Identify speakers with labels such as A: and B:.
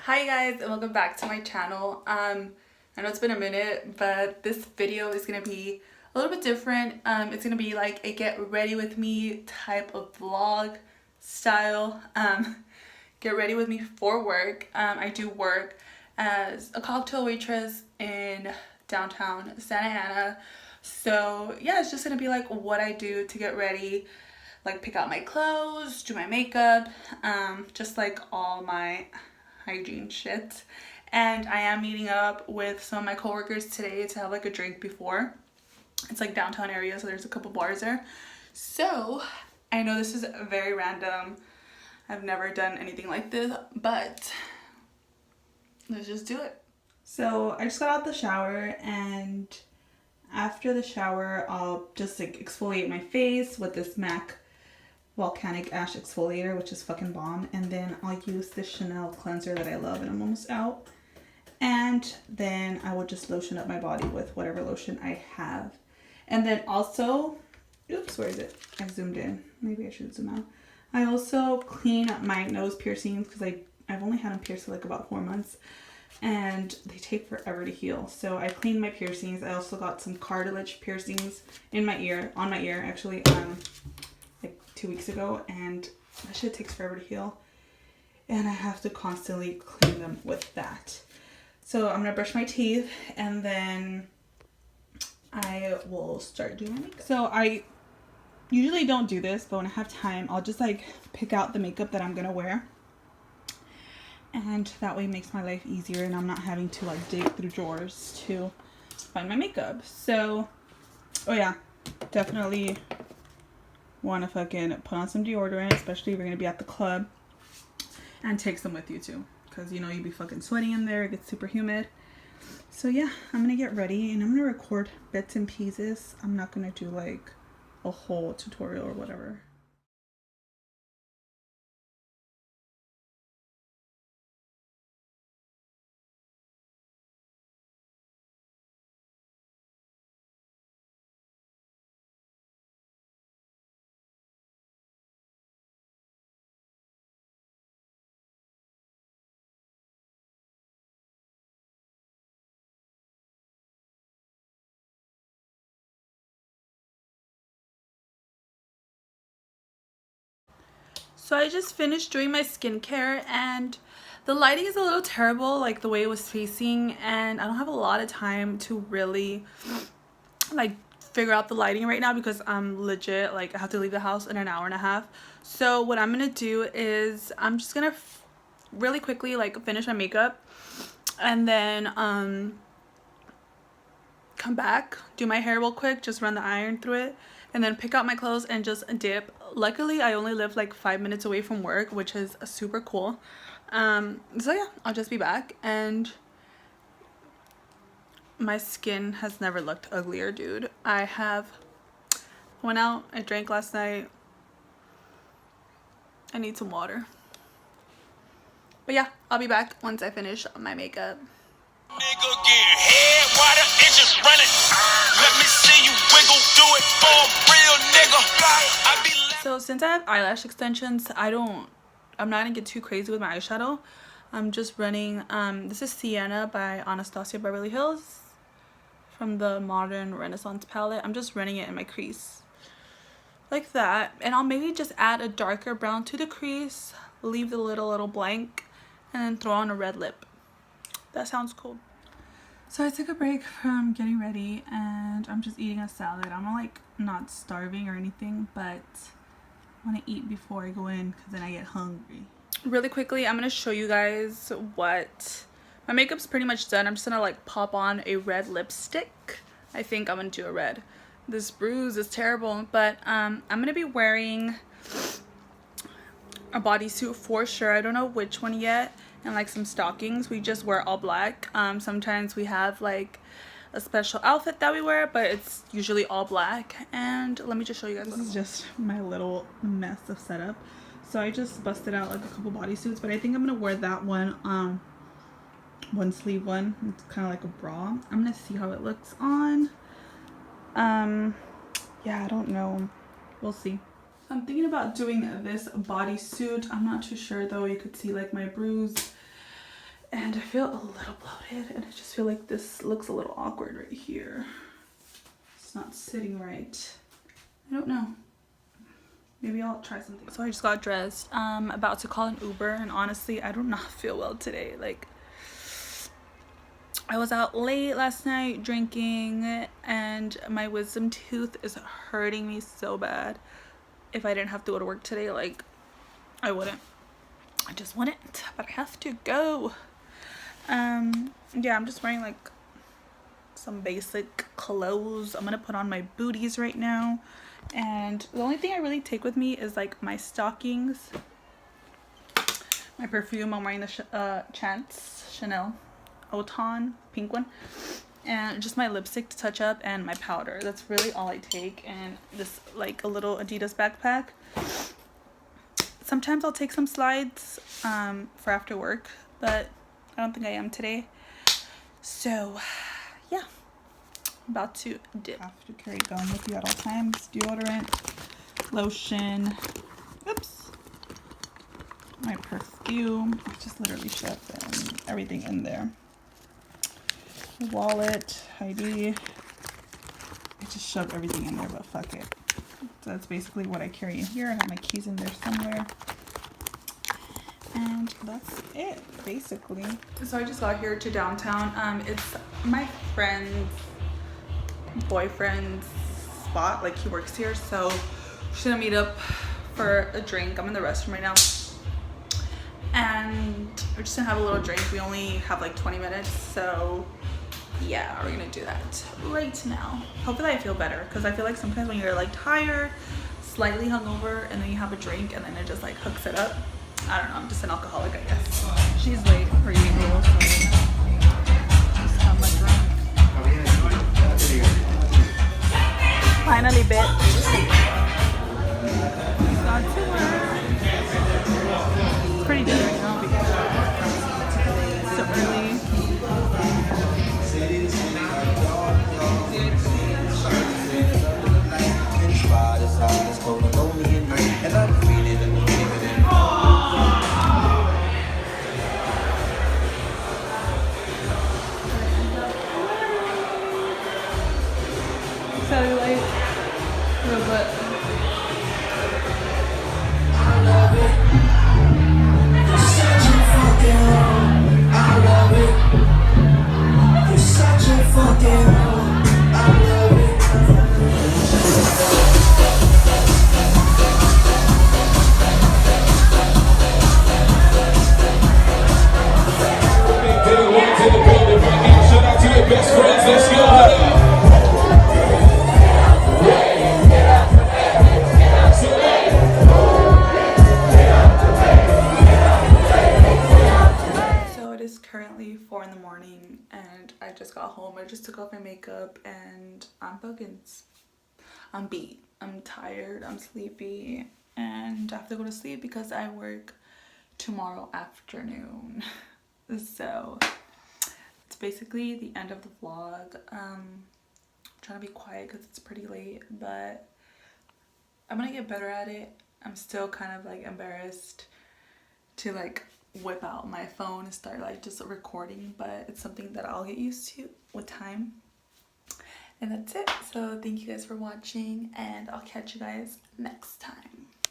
A: Hi guys, and welcome back to my channel. I know it's been a minute, but this video is gonna be a little bit different. It's gonna be like a get ready with me type of vlog style. Get ready with me for work. I do work as a cocktail waitress in downtown Santa Ana. So yeah, it's just gonna be like what I do to get ready, like pick out my clothes, do my makeup, just like all my hygiene shit. And I am meeting up with some of my coworkers today to have like a drink before. It's like downtown area, so there's a couple bars there. So I know this is very random. I've never done anything like this, but let's just do it. So I just got out the shower, and after the shower I'll just like exfoliate my face with this MAC volcanic ash exfoliator, which is fucking bomb, and then I'll use this Chanel cleanser that I love, and I'm almost out. And then I will just lotion up my body with whatever lotion I have. And then also, oops, where is it? I zoomed in. Maybe I should zoom out. I also clean up my nose piercings because I've only had them pierced for like about 4 months, and they take forever to heal. So I cleaned my piercings. I also got some cartilage piercings in my ear, on my ear actually, like 2 weeks ago, and that shit takes forever to heal, and I have to constantly clean them with that. So I'm gonna brush my teeth, and then I will start doing my makeup. So I usually don't do this, but when I have time, I'll just like pick out the makeup that I'm gonna wear, and that way it makes my life easier, and I'm not having to like dig through drawers to find my makeup. So, oh yeah, definitely want to fucking put on some deodorant, especially if you're gonna be at the club, and take some with you too, because you know you'd be fucking sweating in there. It gets super humid. So yeah, I'm gonna get ready, and I'm gonna record bits and pieces. I'm not gonna do like a whole tutorial or whatever. So I just finished doing my skincare, and the lighting is a little terrible, like the way it was facing, and I don't have a lot of time to really like figure out the lighting right now because I'm legit like I have to leave the house in an hour and a half. So what I'm gonna do is I'm just gonna really quickly like finish my makeup, and then come back, do my hair real quick, just run the iron through it, and then pick out my clothes and just dip. Luckily I only live like 5 minutes away from work, which is super cool. So yeah, I'll just be back. And my skin has never looked uglier, dude. I went out, I drank last night. I need some water. But yeah, I'll be back once I finish my makeup. Nigga get head while the engines running. Let me see you wiggle, do it for a real nigga. So since I have eyelash extensions, I'm not gonna get too crazy with my eyeshadow. I'm just running this is Sienna by Anastasia Beverly Hills from the Modern Renaissance palette. I'm just running it in my crease like that, and I'll maybe just add a darker brown to the crease, leave the lid a little blank, and then throw on a red lip. That sounds cool. So I took a break from getting ready, and I'm just eating a salad. I'm like not starving or anything, but I want to eat before I go in because then I get hungry. Really quickly, I'm going to show you guys what my makeup's pretty much done. I'm just going to like pop on a red lipstick. I think I'm going to do a red. This bruise is terrible, but I'm going to be wearing a bodysuit for sure. I don't know which one yet. And like some stockings. We just wear all black. Sometimes we have like a special outfit that we wear, but it's usually all black. And let me just show you guys. This is just my little mess of setup. So I just busted out like a couple bodysuits, but I think I'm gonna wear that one, one sleeve one. It's kind of like a bra. I'm gonna see how it looks on. Yeah, I don't know. We'll see. I'm thinking about doing this bodysuit. I'm not too sure though. You could see like my bruise and I feel a little bloated, and I just feel like this looks a little awkward right here. It's not sitting right. I don't know. Maybe I'll try something. So I just got dressed. I'm about to call an Uber, and honestly, I do not feel well today. Like, I was out late last night drinking, and my wisdom tooth is hurting me so bad. If I didn't have to go to work today, like, I wouldn't. I just wouldn't, but I have to go. Yeah, I'm just wearing like some basic clothes. I'm gonna put on my booties right now, and the only thing I really take with me is like my stockings, my perfume. I'm wearing the Chance Chanel Autumn pink one, and just my lipstick to touch up, and my powder. That's really all I take, and this like a little Adidas backpack. Sometimes I'll take some slides for after work, but I don't think I am today. So yeah, I'm about to dip. Have to carry gum with you at all times. Deodorant, lotion, oops, my perfume. I just literally shoved everything in there. Wallet, ID. I just shoved everything in there, but fuck it. So that's basically what I carry in here. I have my keys in there somewhere. And that's it, basically. So I just got here to downtown. It's my friend's boyfriend's spot. Like, he works here, so we're just gonna meet up for a drink. I'm in the restroom right now. And we're just gonna have a little drink. We only have like 20 minutes, so yeah, we're gonna do that right now. Hopefully I feel better, because I feel like sometimes when you're like tired, slightly hungover, and then you have a drink and then it just like hooks it up. I don't know, I'm just an alcoholic, I guess. She's late per usual, so just have my drink. Finally, bitch. Got to work. It's pretty good right now because it's so early. Cellulite, robot. I love it. You're such a fucking hoe. I love it. You're such a fucking hoe. I love it. To the building right now. Shout out to your best friends. Let's go. Currently 4 in the morning, and I just got home. I just took off my makeup, and I'm beat. I'm tired, I'm sleepy, and I have to go to sleep because I work tomorrow afternoon. So it's basically the end of the vlog. I'm trying to be quiet because it's pretty late, but I'm gonna get better at it. I'm still kind of like embarrassed to like whip out my phone and start like just recording, but it's something that I'll get used to with time. And that's it. So thank you guys for watching, and I'll catch you guys next time.